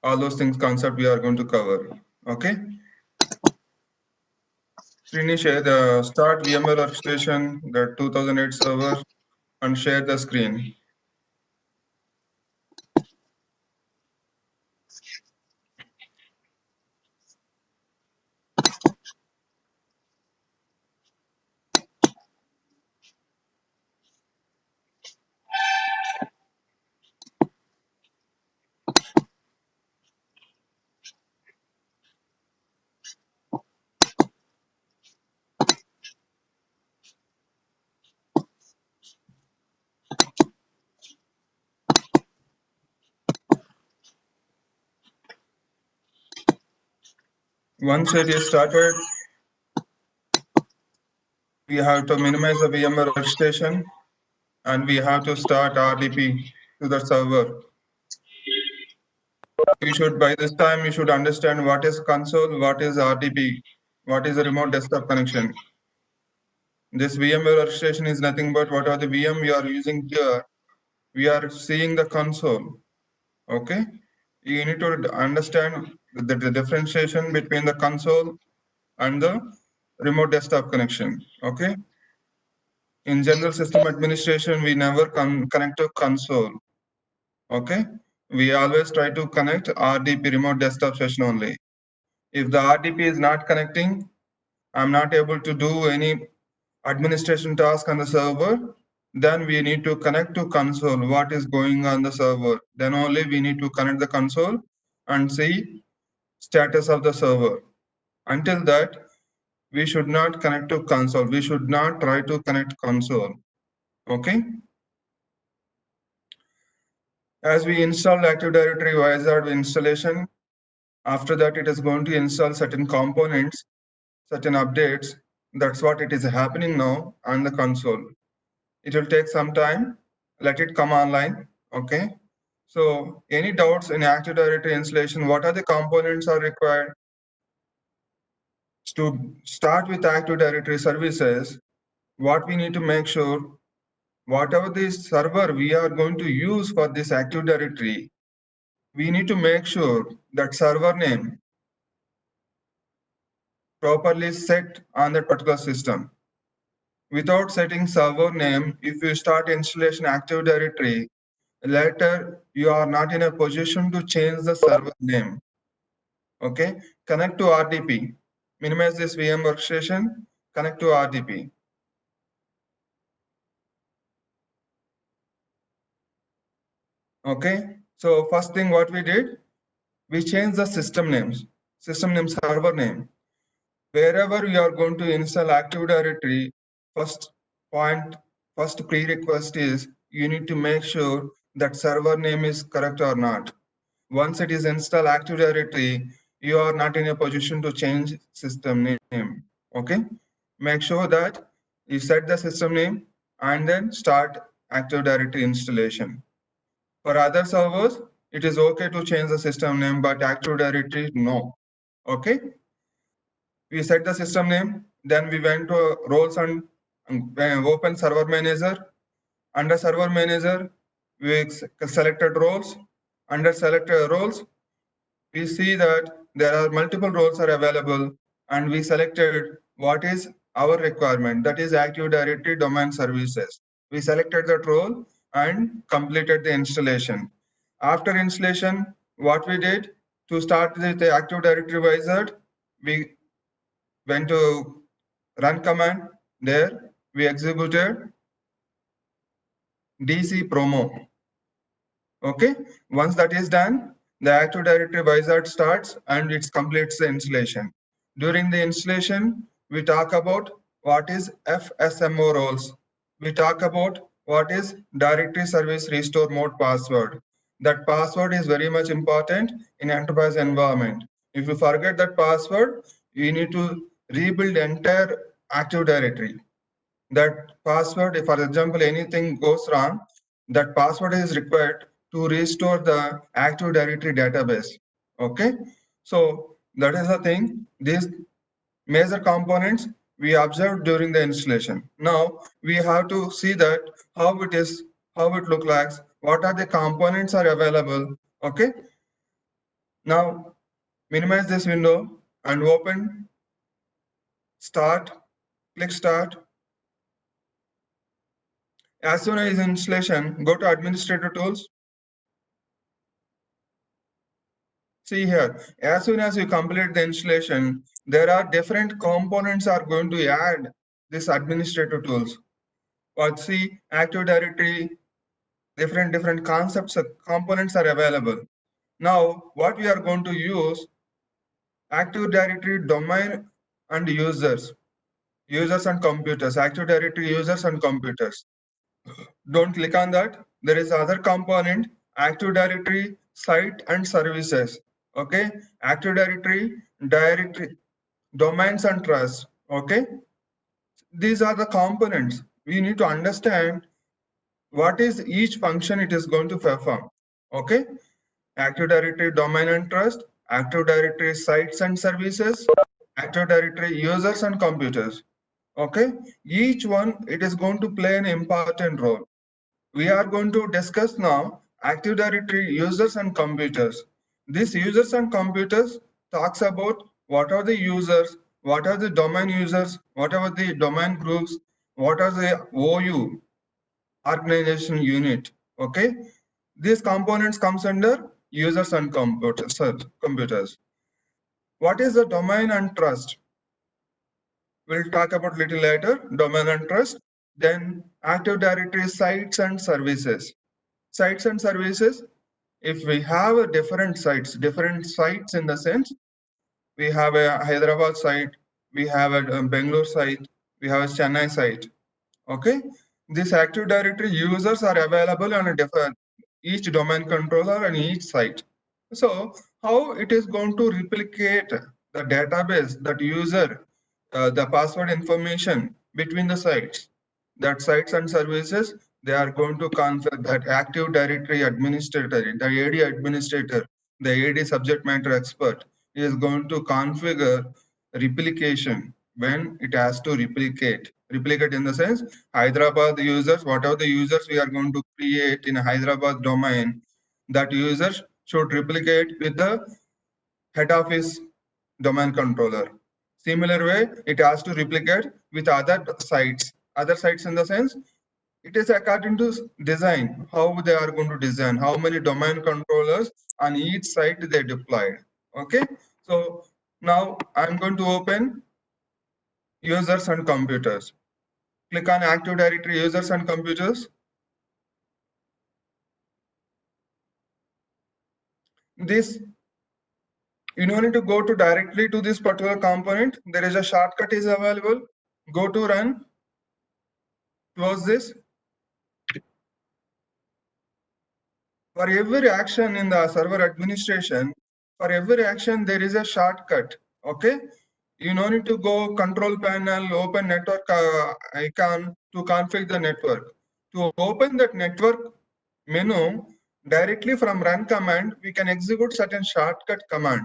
all those things concept we are going to cover. Okay. Srini, share the start VMware workstation, the 2008 server, and share the screen. Once it is started, we have to minimize the VMware workstation and we have to start RDP to the server. You should, by this time, you should understand what is console, what is RDP, what is a remote desktop connection. This VMware workstation is nothing but what are the VM we are using here. We are seeing the console. Okay. You need to understand the differentiation between the console and the remote desktop connection. Okay. In general system administration, we never connect to console. Okay. We always try to connect RDP remote desktop session only. If the RDP is not connecting, I'm not able to do any administration task on the server, then we need to connect to console, what is going on the server. Then only we need to connect the console and see status of the server. Until that, we should not connect to console. We should not try to connect console. Okay. As we install Active Directory Wizard installation, after that it is going to install certain components, certain updates. That's what it is happening now on the console. It will take some time. Let it come online. Okay. So any doubts in Active Directory installation, what are the components are required? To start with Active Directory services, what we need to make sure, whatever this server we are going to use for this Active Directory, we need to make sure that server name properly set on that particular system. Without setting server name, if you start installation Active Directory, later you are not in a position to change the server name. Okay, connect to RDP. Minimize this VM workstation, connect to RDP. Okay, so first thing what we did, we changed the system name server name. Wherever you are going to install Active Directory, first prerequisite is you need to make sure that server name is correct or not. Once it is installed Active Directory, you are not in a position to change system name. Okay, make sure that you set the system name and then start Active Directory installation. For other servers, it is okay to change the system name, but Active Directory, no. Okay. We set the system name, then we went to roles and open server manager. Under server manager, we selected roles. Under selected roles, we see that there are multiple roles are available, and we selected what is our requirement, that is Active Directory domain services. We selected that role and completed the installation. After installation, what we did to start the Active Directory wizard, we went to run command. There we executed DC promo. Okay, once that is done, the Active Directory wizard starts and it completes the installation. During the installation, we talk about what is FSMO roles. We talk about what is Directory Service Restore Mode password. That password is very much important in enterprise environment. If you forget that password, you need to rebuild entire Active Directory. That password, if for example anything goes wrong, that password is required to restore the Active Directory database. Okay, so that is the thing. These major components we observed during the installation. Now we have to see that how it look like what are the components are available. Okay. Now minimize this window and open start, click start. As soon as installation, go to administrator tools. See here, as soon as you complete the installation, there are different components are going to add this administrator tools. But see, Active Directory, different concepts, components are available. Now, what we are going to use, Active Directory domain and users and computers, Active Directory users and computers. Don't click on that. There is other component, Active Directory site and services. Okay, Active Directory, domains and trust. Okay, these are the components. We need to understand what is each function it is going to perform. Okay, Active Directory domain and trust, Active Directory sites and services, Active Directory users and computers. Okay, each one it is going to play an important role. We are going to discuss now Active Directory users and computers. These users and computers talks about what are the users, what are the domain users, what are the domain groups, what are the OU, organization unit. Okay, these components comes under users and computers. What is the domain and trust? We'll talk about little later, domain and trust. Then Active Directory sites and services. Sites and services, if we have a different sites in the sense, we have a Hyderabad site, we have a Bangalore site, we have a Chennai site. Okay, these Active Directory users are available on a different each domain controller and each site. So how it is going to replicate the database that user the password information between the sites, that sites and services, they are going to configure that Active Directory administrator, the AD administrator, the AD subject matter expert is going to configure replication when it has to replicate. Replicate in the sense, Hyderabad users, whatever the users we are going to create in a Hyderabad domain, that users should replicate with the head office domain controller. Similar way, it has to replicate with other sites. Other sites in the sense, it is according to design, how they are going to design, how many domain controllers on each site they deployed. Okay, so now I'm going to open users and computers. Click on Active Directory users and computers. This, you don't need to go to directly to this particular component. There is a shortcut is available. Go to run, close this. For every action in the server administration, for every action there is a shortcut. Okay, you don't need to go control panel, open network icon to configure the network. To open that network menu directly from run command, we can execute certain shortcut command.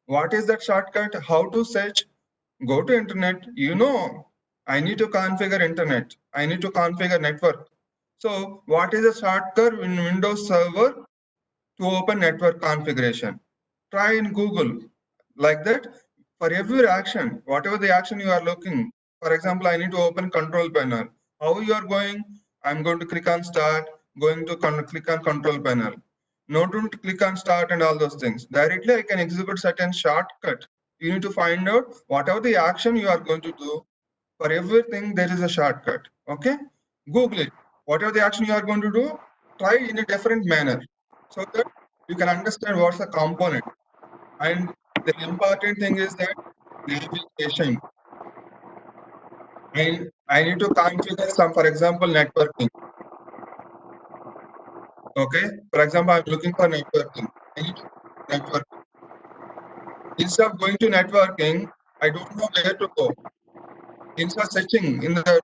What is that shortcut? How to search? Go to internet. You know, I need to configure internet. I need to configure network. So what is a shortcut in Windows Server to open network configuration? Try in Google. Like that, for every action, whatever the action you are looking, for example, I need to open control panel. How you are going? I'm going to click on start, going to click on control panel. No, don't click on start and all those things. Directly I can execute certain shortcut. You need to find out whatever the action you are going to do. For everything, there is a shortcut. Okay? Google it. Whatever the action you are going to do, try in a different manner so that you can understand what's the component. And the important thing is that navigation. And I need to configure some, for example, networking. Okay. For example, I'm looking for networking. I need to network. Instead of going to networking, I don't know where to go. Instead of searching in the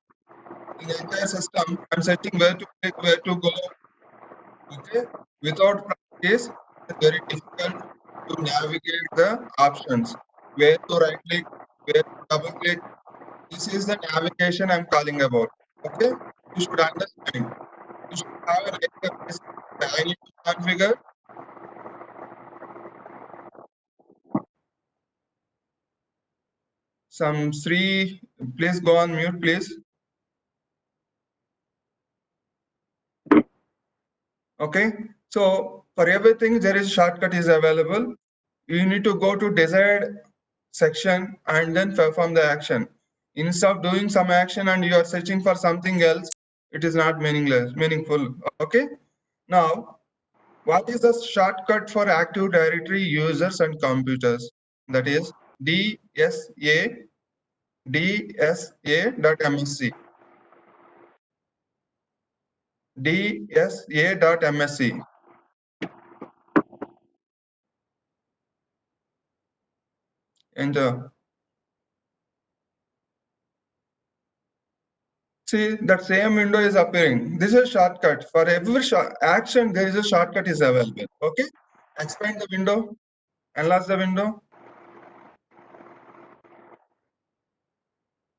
entire system, I'm searching where to click, where to go. Okay. Without practice, it's very difficult to navigate the options. Where to right click, where to double click. This is the navigation I'm calling about. Okay, you should understand. You should have an idea what is I need to configure. Some Sri, please go on mute, please. Okay, so for everything there is shortcut is available. You need to go to desired section and then perform the action. Instead of doing some action and you are searching for something else, it is not meaningful. Okay, now what is the shortcut for Active Directory users and computers? That is DSA.msc. DSA.msc. Enter. See, that same window is appearing. This is a shortcut. For every action, there is a shortcut is available. Okay? Expand the window, enlarge the window.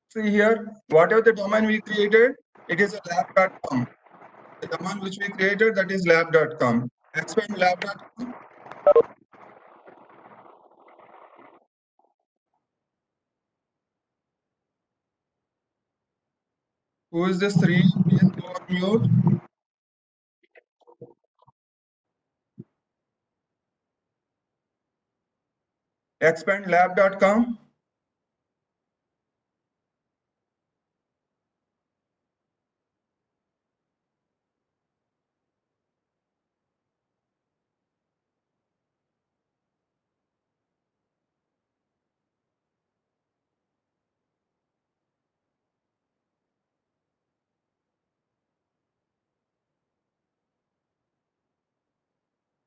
See here, whatever the domain we created, it is a lab.com. The domain which we created, that is lab.com. Expand lab.com. Who is this three? Please go on mute. Expand lab.com.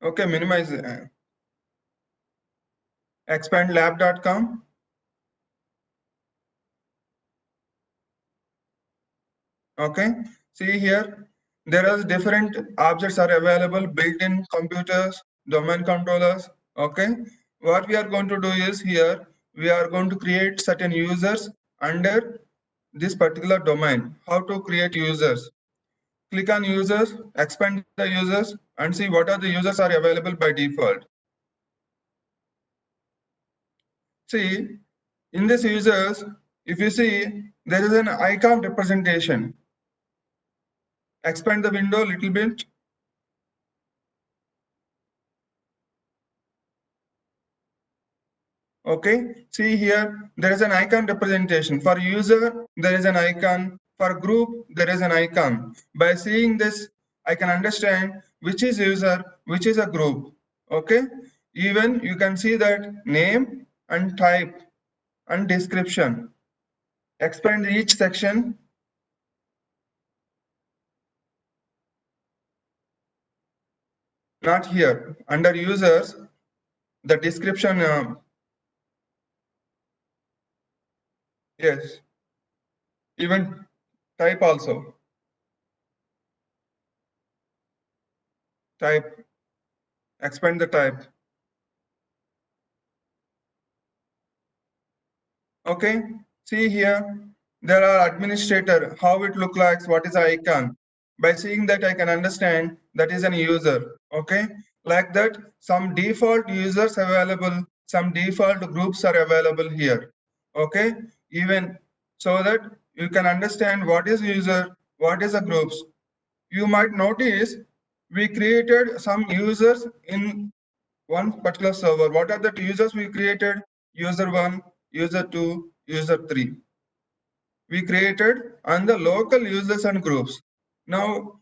Okay, minimize. Expand lab.com. Okay, see here, there are different objects are available built in computers, domain controllers. Okay, what we are going to do is here, we are going to create certain users under this particular domain. How to create users? Click on users, expand the users and see what are the users are available by default. See, in this users, if you see, there is an icon representation. Expand the window a little bit. Okay, see here, there is an icon representation. For user, there is an icon. For group, there is an icon. By seeing this, I can understand which is user, which is a group. Okay, even you can see that name and type and description. Expand each section. Not here. Under users, the description, yes, even type also. Type, expand the type. Okay, see here, there are administrator, how it look like, what is the icon. By seeing that, I can understand that is an user. Okay, like that, some default users available, some default groups are available here. Okay, even so that you can understand what is user, what is the groups. You might notice we created some users in one particular server. What are the users we created? User 1, user 2, user 3. We created on the local users and groups. Now,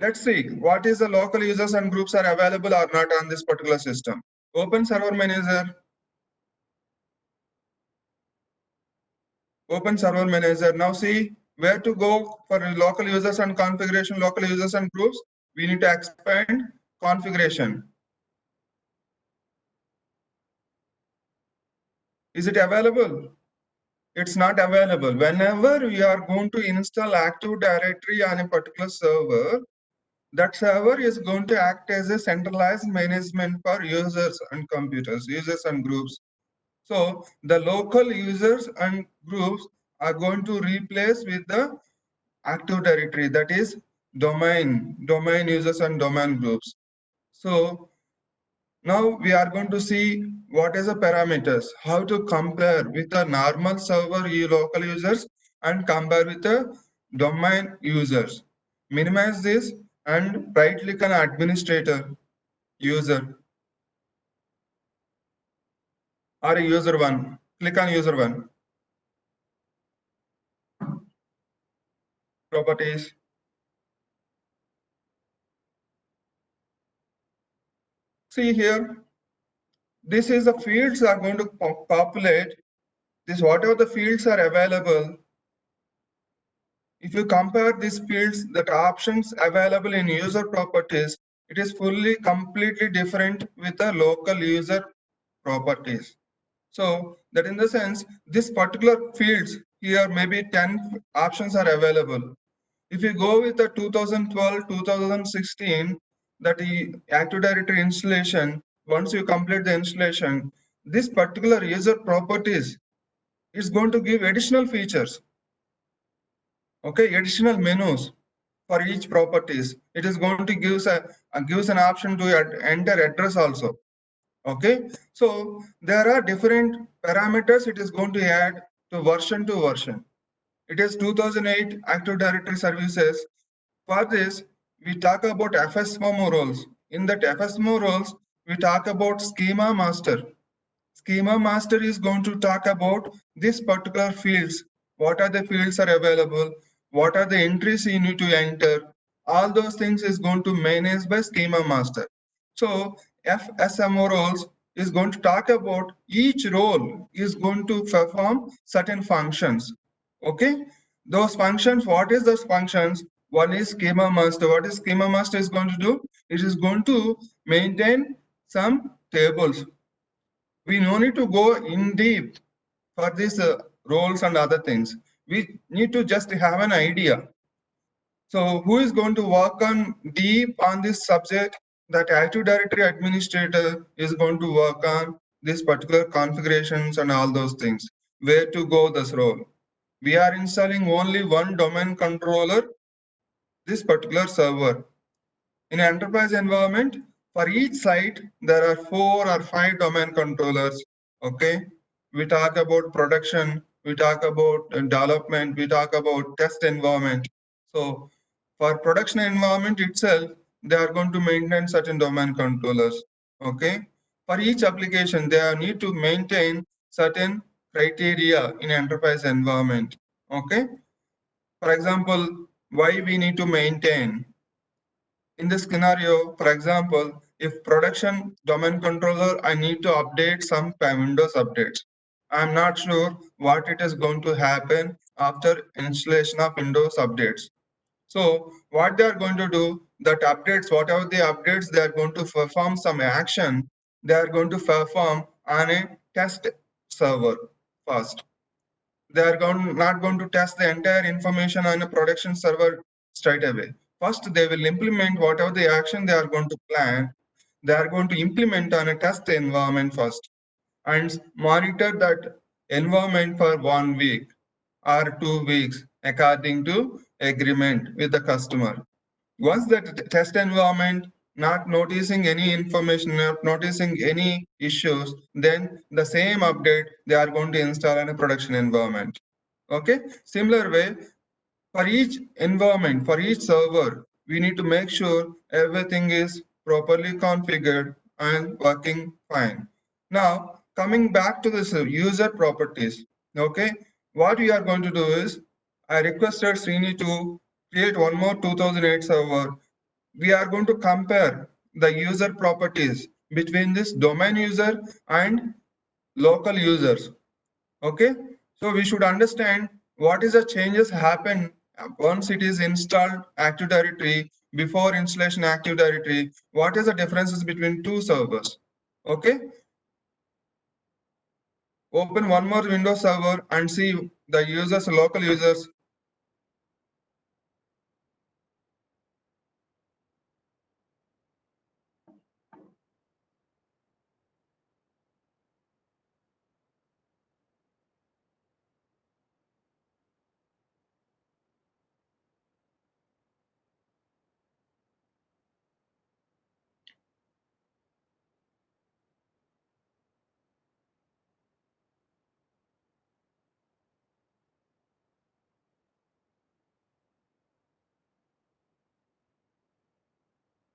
let's see what is the local users and groups are available or not on this particular system. Open Server Manager. Open Server Manager. Now see where to go for local users and configuration, local users and groups. We need to expand configuration. Is it available? It's not available. Whenever we are going to install Active Directory on a particular server, that server is going to act as a centralized management for users and computers, users and groups. So the local users and groups are going to replace with the Active Directory. That is, domain users and domain groups. So now we are going to see what is the parameters, how to compare with the normal server local users and compare with the domain users. Minimize this and right click on administrator user or user one. Click on user one. Properties. See here, this is the fields are going to populate. This whatever the fields are available. If you compare these fields, that options available in user properties, it is fully completely different with the local user properties. So that in the sense, this particular fields here maybe 10 options are available. If you go with the 2012, 2016, that the Active Directory installation, once you complete the installation, this particular user properties is going to give additional features. Okay, additional menus for each properties. It is going to gives an option to enter address also. Okay, so there are different parameters it is going to add to version. It is 2008 Active Directory services. For this, we talk about FSMO roles. In that FSMO roles, we talk about schema master. Schema master is going to talk about this particular fields. What are the fields are available? What are the entries you need to enter? All those things is going to manage by schema master. So FSMO roles is going to talk about each role is going to perform certain functions. Okay, those functions. What is those functions? One is schema master. What is schema master is going to do? It is going to maintain some tables. We no need to go in deep for these roles and other things. We need to just have an idea. So who is going to work on deep on this subject? That Active Directory administrator is going to work on this particular configurations and all those things. Where to go this role? We are installing only one domain controller, this particular server. In an enterprise environment, for each site, there are 4 or 5 domain controllers. Okay, we talk about production, we talk about development, we talk about test environment. So for production environment itself, they are going to maintain certain domain controllers. Okay, for each application, they need to maintain certain criteria in enterprise environment. Okay, for example, why we need to maintain in this scenario, for example, if production domain controller, I need to update some Windows updates. I'm not sure what it is going to happen after installation of Windows updates. So what they are going to do, that updates, whatever the updates, they are going to perform some action. They are going to perform on a test server first. They are not going to test the entire information on a production server straight away. First, they will implement whatever the action they are going to plan. They are going to implement on a test environment first and monitor that environment for 1 week or 2 weeks according to agreement with the customer. Once that test environment not noticing any information, not noticing any issues, then the same update they are going to install in a production environment. Okay, similar way, for each environment, for each server, we need to make sure everything is properly configured and working fine. Now, coming back to this user properties, okay, what we are going to do is, I requested Srini to create one more 2008 server. We are going to compare the user properties between this domain user and local users. Okay, so we should understand what is the changes happen once it is installed Active Directory, before installation Active Directory. What is the differences between two servers? Okay, open one more Windows server and see the users, local users.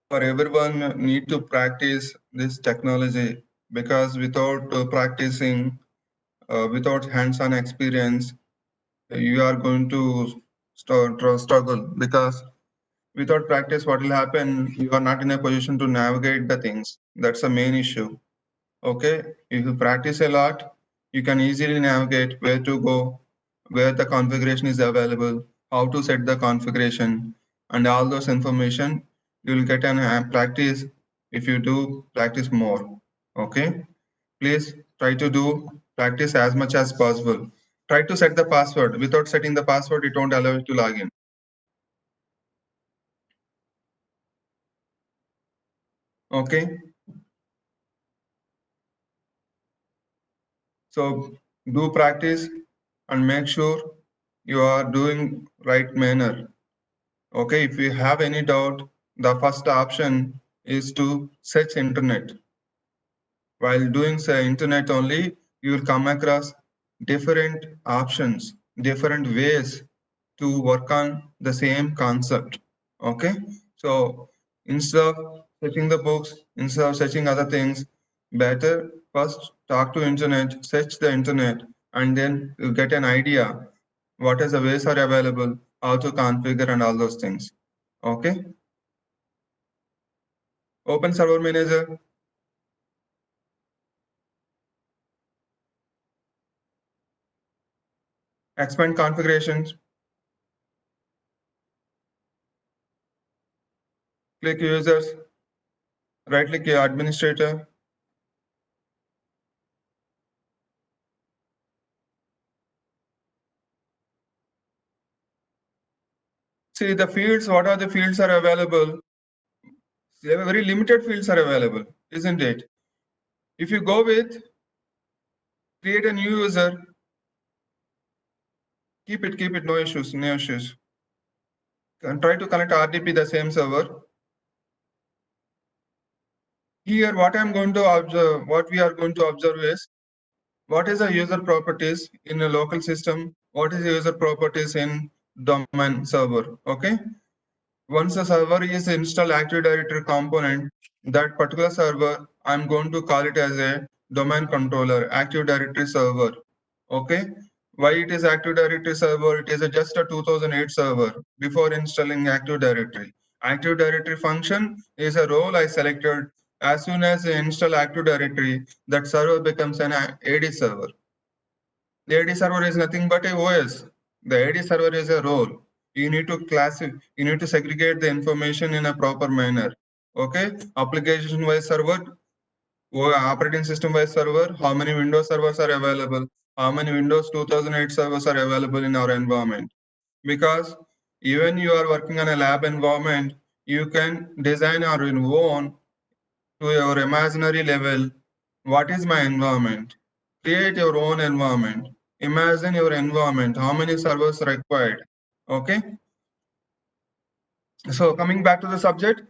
for everyone need to practice this technology, because without practicing, without hands-on experience, you are going to struggle, because without practice, what will happen? You are not in a position to navigate the things. That's the main issue. Okay, if you practice a lot, you can easily navigate where to go, where the configuration is available, how to set the configuration, and all those information you will get an practice if you do practice more. Okay, please try to do practice as much as possible. Try to set the password. Without setting the password, it won't allow you to log in. Okay, so do practice and make sure you are doing right manner. Okay, if you have any doubt, the first option is to search internet. While doing say internet only, you will come across different options, different ways to work on the same concept. Okay, so instead of searching the books, instead of searching other things, better first talk to internet, search the internet, and then you get an idea what is the ways are available, how to configure and all those things. Okay, open server manager, expand configurations, click users, right click your administrator. See the fields, what are the fields are available? Very limited fields are available, isn't it? If you go with create a new user, keep it, no issues, no issues. And try to connect RDP the same server. Here, what I'm going to observe, what we are going to observe is what is the user properties in a local system, what is the user properties in domain server. Okay. Once the server is install Active Directory component, that particular server, I'm going to call it as a domain controller, Active Directory server. Okay. Why it is Active Directory server? It is just a 2008 server before installing Active Directory. Active Directory function is a role I selected. As soon as I install Active Directory, that server becomes an AD server. The AD server is nothing but a OS. The AD server is a role. You need to classify, you need to segregate the information in a proper manner. Okay, application wise server, operating system wise server, how many Windows servers are available, how many Windows 2008 servers are available in our environment. Because even you are working on a lab environment, you can design your own to your imaginary level. What is my environment? Create your own environment. Imagine your environment, how many servers are required. Okay. So coming back to the subject,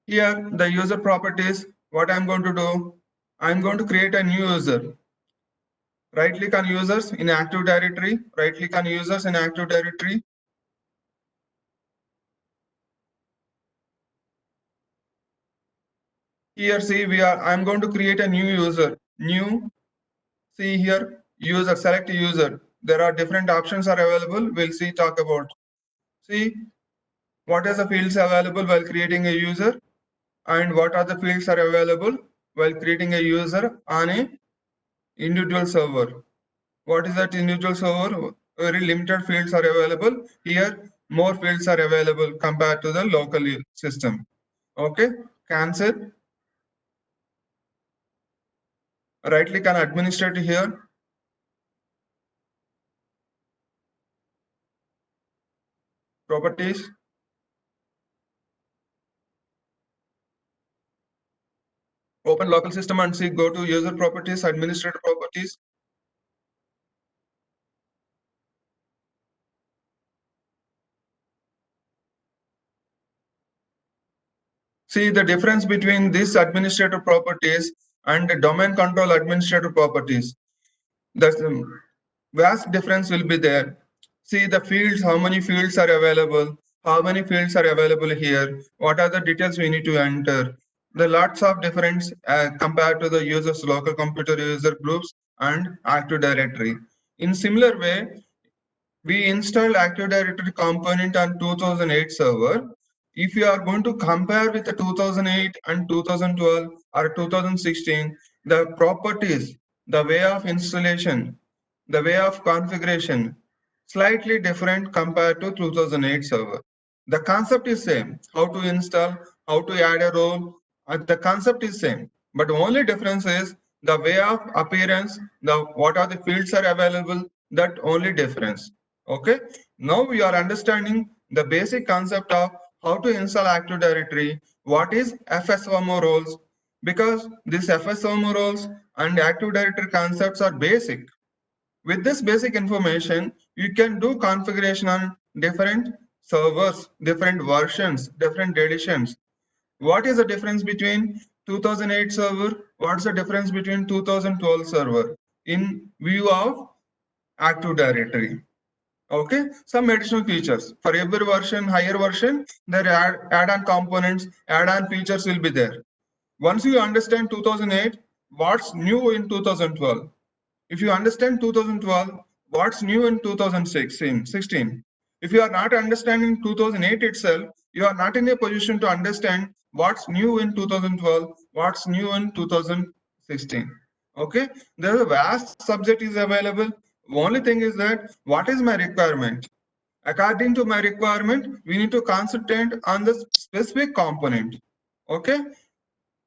here the user properties, what I'm going to do, I'm going to create a new user. Right click on users in Active Directory, right click on users in Active Directory. Here see I'm going to create a new user. New, see here, user, select user. There are different options are available. We'll see, talk about. See, what are the fields available while creating a user, and what are the fields are available while creating a user on a individual server. What is that individual server? Very limited fields are available. Here, more fields are available compared to the local system. Okay, cancel. Right click on administrator here. Properties. Open local system and see, go to user properties, administrator properties. See the difference between these administrator properties and the domain control administrator properties. The vast difference will be there. See the fields, how many fields are available, how many fields are available here, what are the details we need to enter. The lots of difference compared to the user's local computer user groups and Active Directory. In similar way, we installed Active Directory component on 2008 server. If you are going to compare with the 2008 and 2012 or 2016, the properties, the way of installation, the way of configuration, slightly different compared to 2008 server. The concept is same, how to install, how to add a role, the concept is same, but only difference is the way of appearance, the what are the fields are available, that only difference. Okay, now we are understanding the basic concept of how to install Active Directory, what is FSOMO roles, because these FSOMO roles and Active Directory concepts are basic. With this basic information, you can do configuration on different servers, different versions, different editions. What is the difference between 2008 server? What's the difference between 2012 server in view of Active Directory? Okay, some additional features for every version, higher version, there are add-on components, add-on features will be there. Once you understand 2008, what's new in 2012? If you understand 2012, what's new in 2016? If you are not understanding 2008 itself, you are not in a position to understand what's new in 2012, what's new in 2016. Okay, there's a vast subject is available. Only thing is that what is my requirement? According to my requirement, we need to concentrate on the specific component. Okay,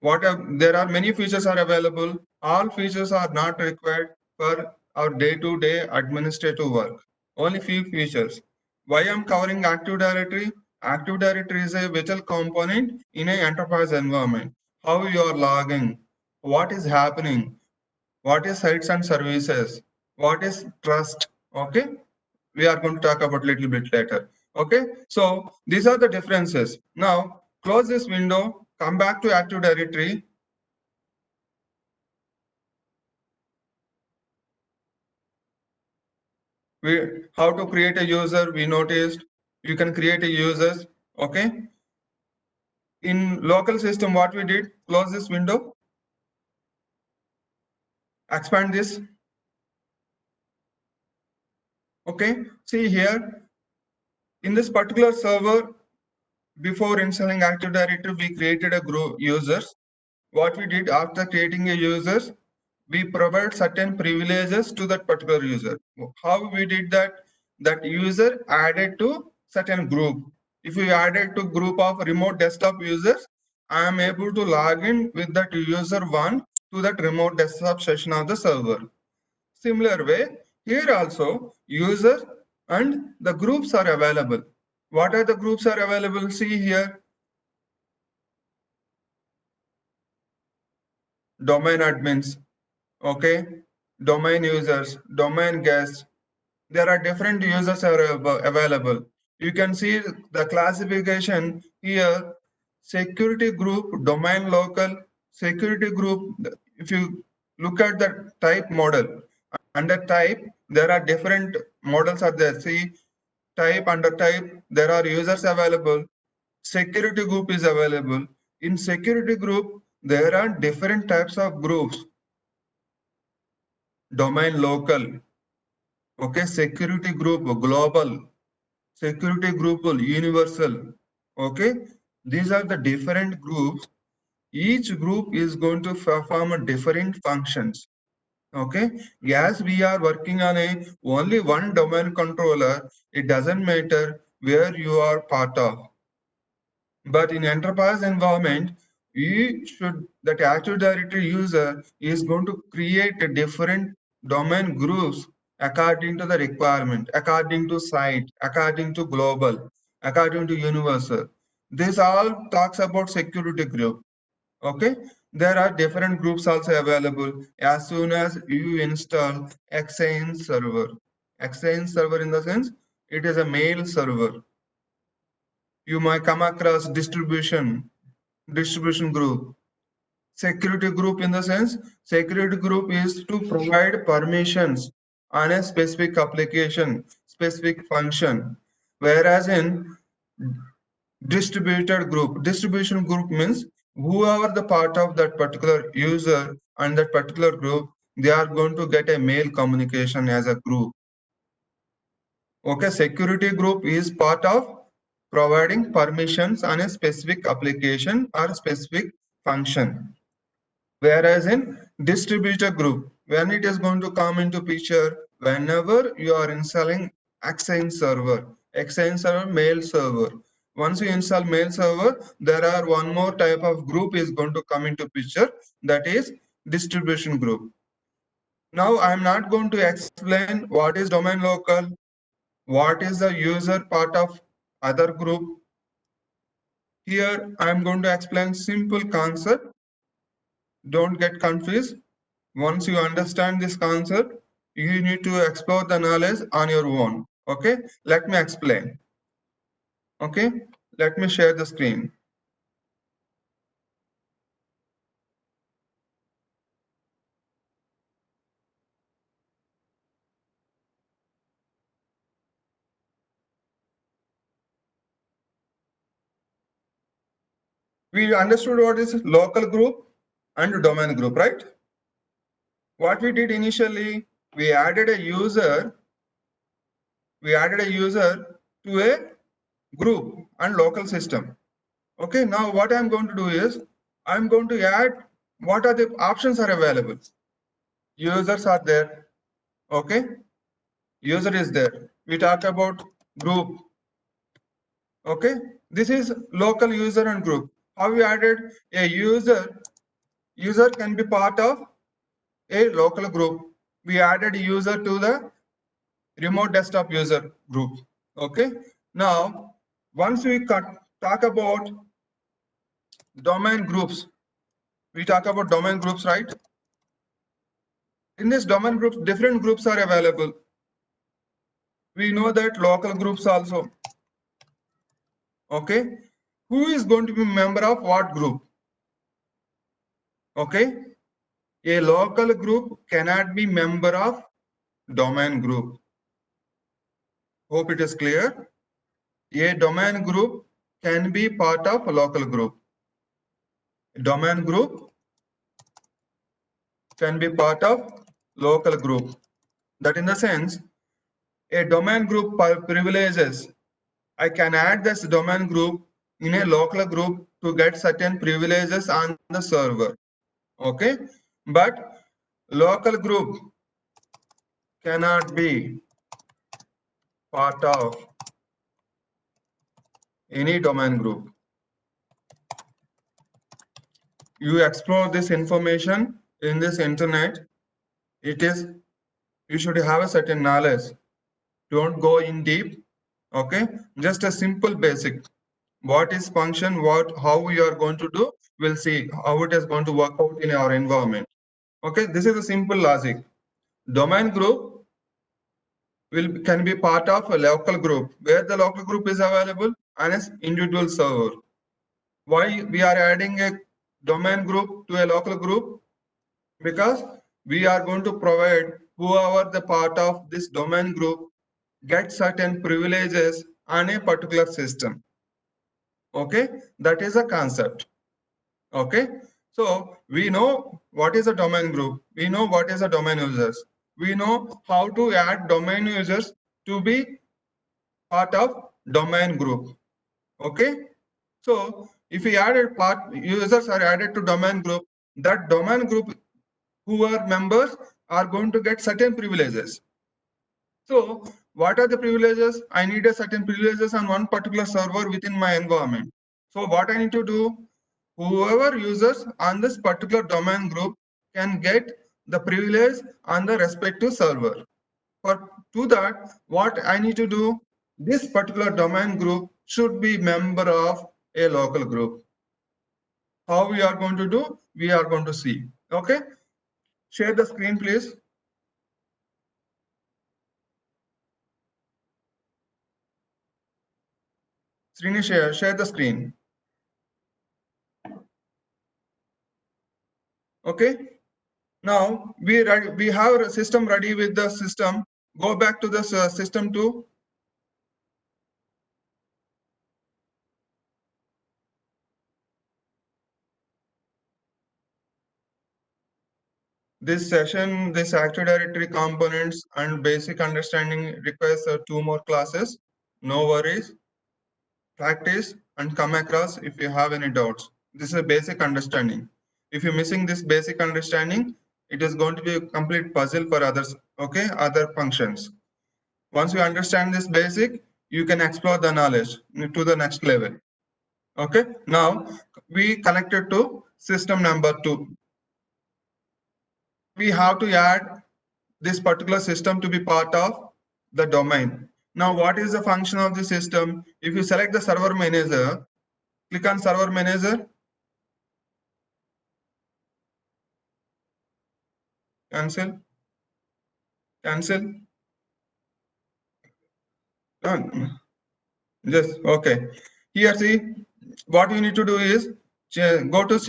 there are many features are available. All features are not required for our day-to-day administrative work. Only few features. Why I'm covering Active Directory? Active Directory is a vital component in an enterprise environment. How you are logging, what is happening, what is sites and services, what is trust. Okay, we are going to talk about little bit later. Okay, so these are the differences. Now close this window, come back to Active Directory. How to create a user, we noticed you can create a users. Okay, in local system what we did, close this window, expand this. Okay, see here in this particular server, before installing Active Directory, we created a group users. What we did after creating a users, we provide certain privileges to that particular user. How we did that? That user added to certain group. If you added to group of remote desktop users, I am able to log in with that user one to that remote desktop session of the server. Similar way, here also user and the groups are available. What are the groups are available? See here, domain admins, okay, domain users, domain guests. There are different users are available. You can see the classification here, security group, domain local, security group. If you look at the type model, under type, there are different models are there. See, type, under type, there are users available. Security group is available. In security group, there are different types of groups. Domain local, okay, security group global, security group universal. Okay, these are the different groups. Each group is going to perform a different functions. Okay, as we are working on a only one domain controller, it doesn't matter where you are part of. But in enterprise environment, you should that Active Directory user is going to create a different domain groups according to the requirement, according to site, according to global, according to universal. This all talks about security group. Okay, there are different groups also available as soon as you install Exchange server. Exchange server in the sense it is a mail server. You might come across distribution group, security group. In the sense, security group is to provide permissions on a specific application, specific function, whereas in distributed group. Distribution group means whoever the part of that particular user and that particular group, they are going to get a mail communication as a group. Okay, security group is part of providing permissions on a specific application or specific function. Whereas in distributor group, when it is going to come into picture, whenever you are installing Exchange server, mail server. Once you install mail server, there are one more type of group is going to come into picture, that is distribution group. Now I am not going to explain what is domain local, what is the user part of other group. Here I am going to explain simple concept. Don't get confused. Once you understand this concept, you need to explore the knowledge on your own. Okay, let me explain. Okay, let me share the screen. We understood what is local group and domain group, right? What we did initially, we added a user to a group and local system. Okay, now what I'm going to do is I'm going to add what are the options are available. Users are there. Okay, user is there. We talk about group. Okay, this is local user and group. How we added a user? User can be part of a local group. We added user to the remote desktop user group. Okay, now once we talk about domain groups, we talk about domain groups, right? In this domain groups, different groups are available. We know that local groups also. Okay, who is going to be member of what group? Okay, a local group cannot be member of domain group. Hope it is clear. A domain group can be part of a local group. Domain group can be part of local group. That in the sense, a domain group privileges. I can add this domain group in a local group to get certain privileges on the server. Okay, but local group cannot be part of any domain group. You explore this information in this internet. It is, you should have a certain knowledge. Don't go in deep. Okay, just a simple basic. What is function, how we are going to do, we'll see how it is going to work out in our environment. Okay, this is a simple logic. Domain group can be part of a local group, where the local group is available on an individual server. Why we are adding a domain group to a local group? Because we are going to provide whoever the part of this domain group get certain privileges on a particular system. Okay, that is a concept. Okay, so we know what is a domain group, we know what is a domain users, we know how to add domain users to be part of domain group. Okay, so if we added part users are added to domain group, that domain group who are members are going to get certain privileges. So what are the privileges? I need a certain privileges on one particular server within my environment. So what I need to do, whoever users on this particular domain group can get the privilege on the respective server. For to that, what I need to do, this particular domain group should be member of a local group. How we are going to do, we are going to see. Okay, share the screen, please. Srini, share the screen. Okay, now we have a system ready with the system. Go back to the system 2. This session, this Active Directory components and basic understanding requires 2 more classes. No worries. Practice and come across if you have any doubts. This is a basic understanding. If you're missing this basic understanding, it is going to be a complete puzzle for others, okay, other functions. Once you understand this basic, you can explore the knowledge to the next level. Okay, now we connected to system number 2. We have to add this particular system to be part of the domain. Now, what is the function of the system? If you select the server manager, click on server manager. Cancel. Cancel. Done. Yes. Okay. Here, see, what you need to do is go to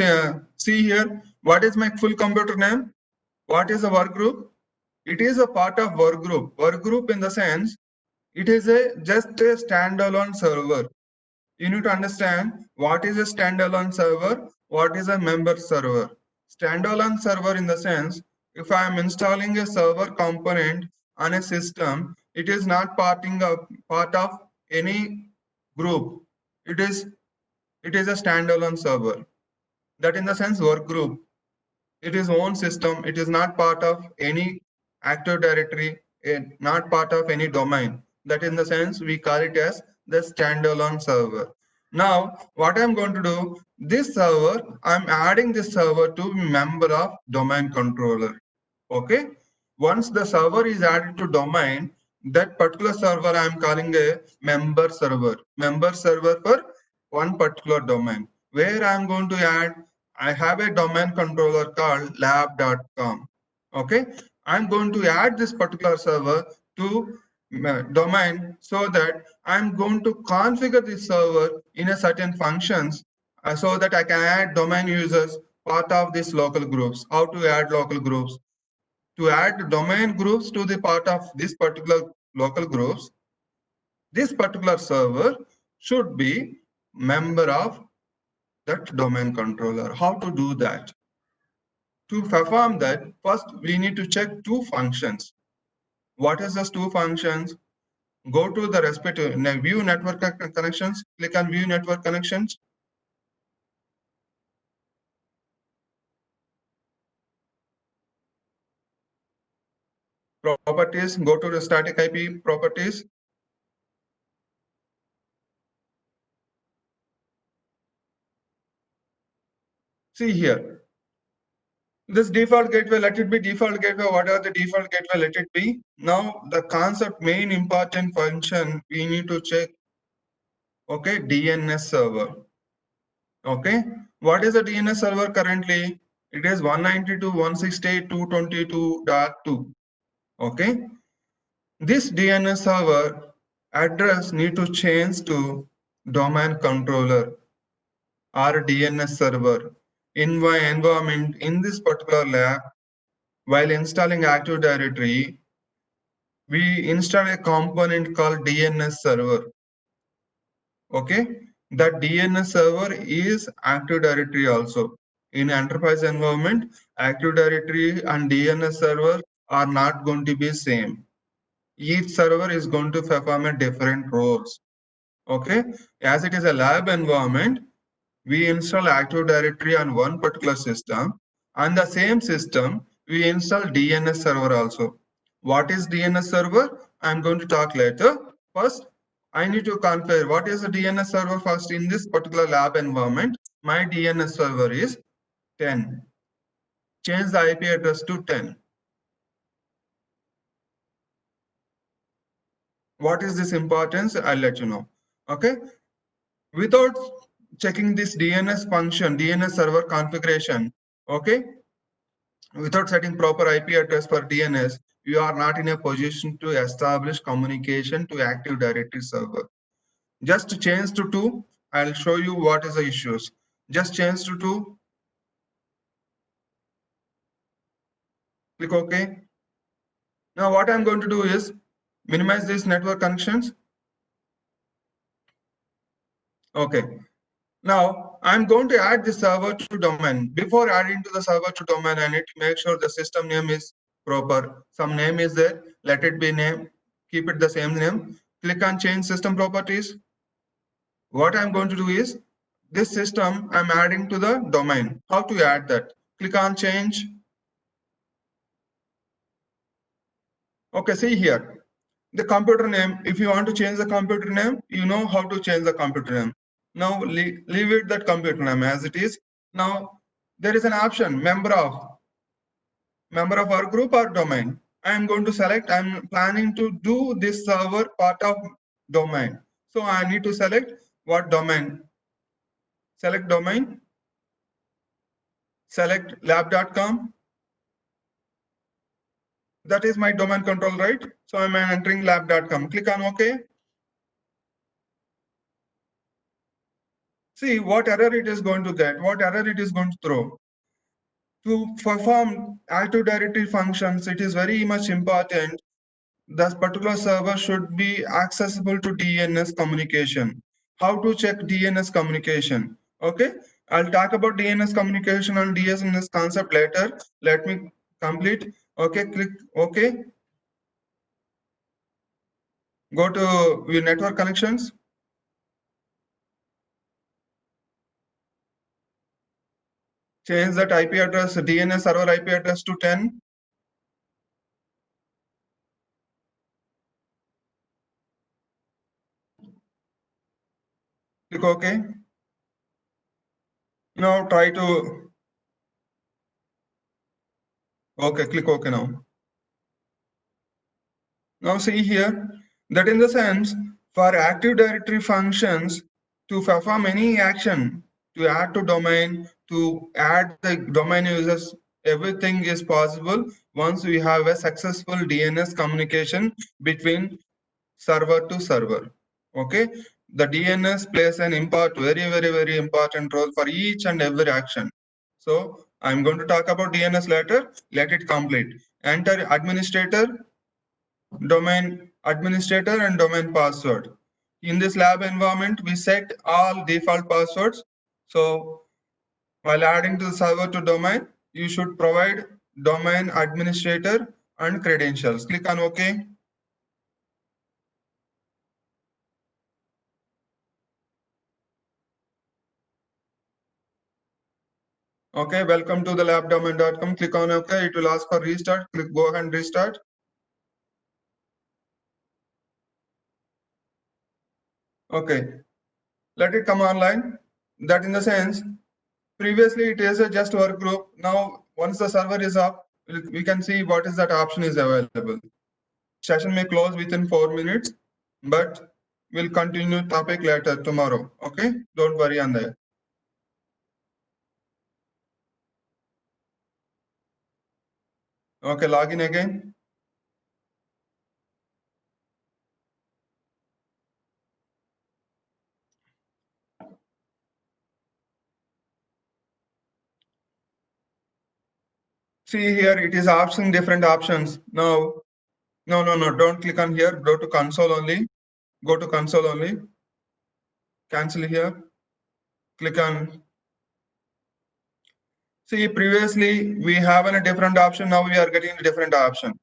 see here. What is my full computer name? What is a work group? It is a part of work group. Work group in the sense, it is just a standalone server. You need to understand what is a standalone server, what is a member server. Standalone server in the sense, if I am installing a server component on a system, it is not part of any group. It is a standalone server. That in the sense work group. It is own system. It is not part of any Active Directory, not part of any domain. That in the sense we call it as the standalone server. Now, what I'm going to do, this server, I'm adding this server to member of domain controller. Okay. Once the server is added to domain, that particular server I'm calling a member server. Member server for one particular domain. Where I'm going to add, I have a domain controller called lab.com. Okay. I'm going to add this particular server to domain so that I'm going to configure this server in a certain functions so that I can add domain users part of these local groups. How to add local groups? To add domain groups to the part of this particular local groups, this particular server should be member of that domain controller. How to do that? To perform that, first we need to check 2 functions. What is those 2 functions? Go to the respective view network connections, click on view network connections. Properties, go to the static IP properties. See here, this default gateway, let it be default gateway, whatever the default gateway, let it be. Now the concept main important function we need to check, okay, DNS server. Okay, what is the DNS server currently? It is 192.168.222.2. Okay, this DNS server address need to change to domain controller or DNS server in my environment in this particular lab. While installing Active Directory, we install a component called DNS server. Okay, that DNS server is Active Directory also. In enterprise environment, Active Directory and DNS server are not going to be same. Each server is going to perform a different roles. Okay, as it is a lab environment, we install Active Directory on one particular system. On the same system, we install DNS server also. What is DNS server? I'm going to talk later. First, I need to configure what is the DNS server first in this particular lab environment. My DNS server is 10. Change the IP address to 10. What is this importance? I'll let you know. Okay. Without checking this DNS function, DNS server configuration, okay, without setting proper IP address for DNS, you are not in a position to establish communication to Active Directory server. Just change to 2. I'll show you what is the issues. Just change to 2. Click OK. Now what I'm going to do is minimize these network connections. Okay. Now I'm going to add the server to domain. Before adding to the server to domain, I need to make sure the system name is proper. Some name is there. Let it be name. Keep it the same name. Click on change system properties. What I'm going to do is this system I'm adding to the domain. How to add that? Click on change. Okay, see here. The computer name, if you want to change the computer name, you know how to change the computer name. Now leave it that computer name as it is. Now there is an option member of our group or domain. I am going to select, I'm planning to do this server part of domain. So I need to select what domain. Select domain, select lab.com. That is my domain control, right? So I'm entering lab.com. Click on OK. See what error it is going to get, what error it is going to throw. To perform Active Directory functions, it is very much important that particular server should be accessible to DNS communication. How to check DNS communication? Okay, I'll talk about DNS communication and DNS concept later. Let me complete. Okay, click OK. Go to your network connections. Change that IP address, DNS server IP address to 10. Click OK. Now try to, okay, click OK now. Now see here that in the sense for Active Directory functions to perform any action, to add to domain, to add the domain users, everything is possible once we have a successful DNS communication between server to server. Okay, the DNS plays an very important role for each and every action. So I'm going to talk about DNS later. Let it complete. Enter administrator, domain administrator and domain password. In this lab environment, we set all default passwords. So while adding to the server to domain, you should provide domain administrator and credentials. Click on OK. Okay, welcome to the labdomain.com. Click on OK. It will ask for restart. Click go ahead and restart. Okay, let it come online. That in the sense, previously it is a just work group. Now, once the server is up, we can see what is that option is available. Session may close within 4 minutes, but we'll continue topic later tomorrow. Okay, don't worry on that. Okay, log in again. See here, it is option different options. Now, no, don't click on here. Go to console only. Go to console only. Cancel here. Click on. See, previously we have a different option. Now we are getting a different option.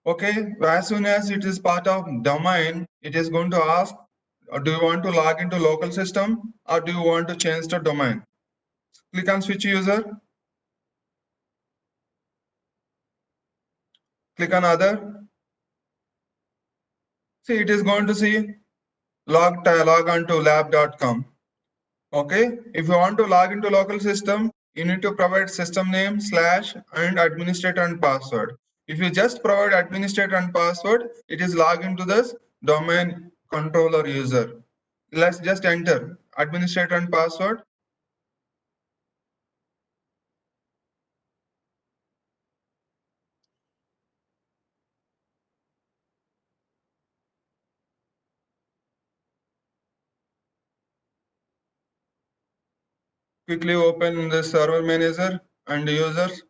Okay, as soon as it is part of domain, it is going to ask, do you want to log into local system or do you want to change the domain? Click on switch user. Click on other. See, it is going to see log on to lab.com. Okay, if you want to log into local system, you need to provide system name / and administrator and password. If you just provide administrator and password, it is log into this domain controller user. Let's just enter administrator and password. Quickly open the server manager and users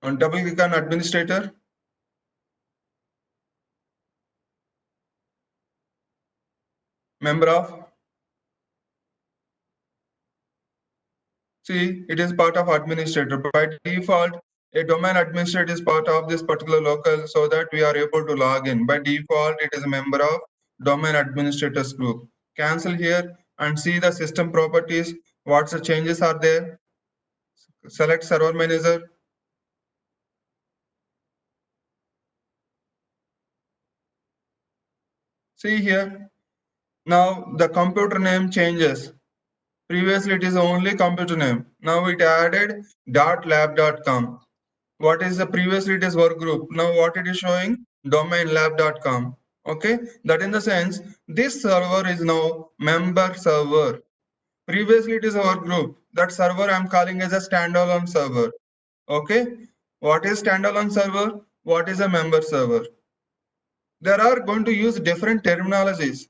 and double click on administrator. member of, see, it is part of administrator. By default, a domain administrator is part of this particular local so that we are able to log in. By default, it is a member of domain administrators group. Cancel here and see the system properties. What's the changes are there? Select server manager. See here. Now the computer name changes. Previously it is only computer name. Now it added .lab.com. What is the previously it is work group. Now what it is showing? Domain lab.com. Okay, that in the sense this server is now member server. Previously it is a work group. That server I am calling as a standalone server. Okay, what is standalone server? What is a member server? There are going to use different terminologies.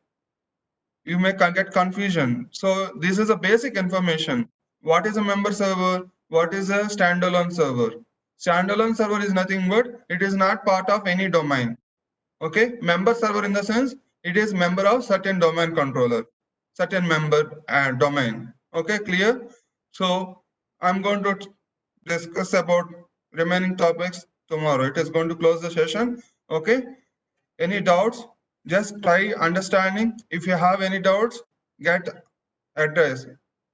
You may get confusion. So this is a basic information. What is a member server? What is a standalone server? Standalone server is nothing but it is not part of any domain. Okay, member server in the sense it is member of certain domain controller, certain member domain. Okay, clear? So I'm going to discuss about remaining topics tomorrow. It is going to close the session. Okay, any doubts? Just try understanding. If you have any doubts, get address.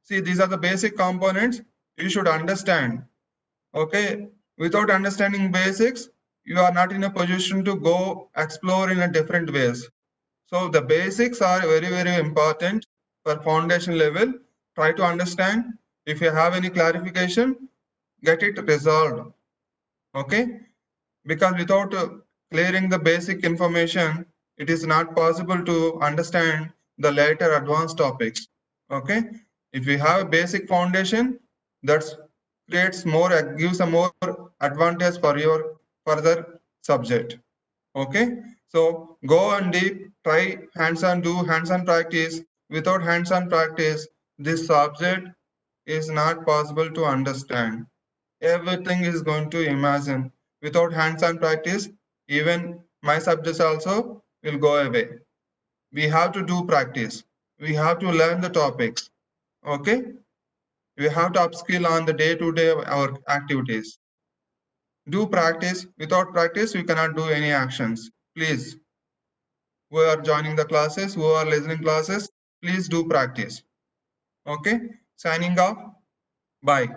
See, these are the basic components you should understand. Okay, without understanding basics, you are not in a position to go explore in a different ways. So the basics are very, very important for foundation level. Try to understand. If you have any clarification, get it resolved. Okay, because without clearing the basic information, it is not possible to understand the later advanced topics. Okay, if we have a basic foundation, that creates more, gives a more advantage for your further subject. Okay, so go on deep, try hands-on, do hands-on practice. Without hands-on practice, this subject is not possible to understand. Everything is going to imagine. Without hands-on practice, even my subjects also will go away. We have to do practice. We have to learn the topics. Okay? We have to upskill on the day-to-day our activities. Do practice. Without practice, we cannot do any actions. Please, who are joining the classes, who are listening classes, please do practice. Okay? Signing off. Bye.